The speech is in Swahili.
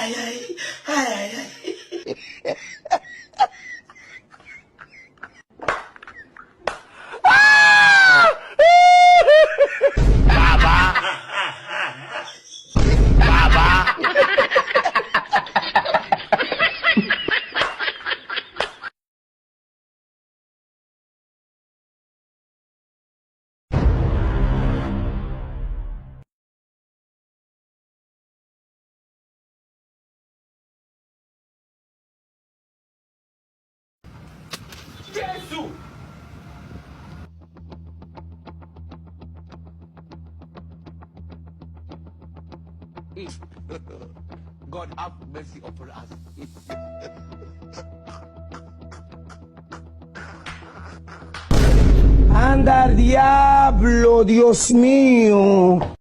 ay, ay, ay, ay. Jesus! God have mercy upon us. Anda al diablo, Dios mío.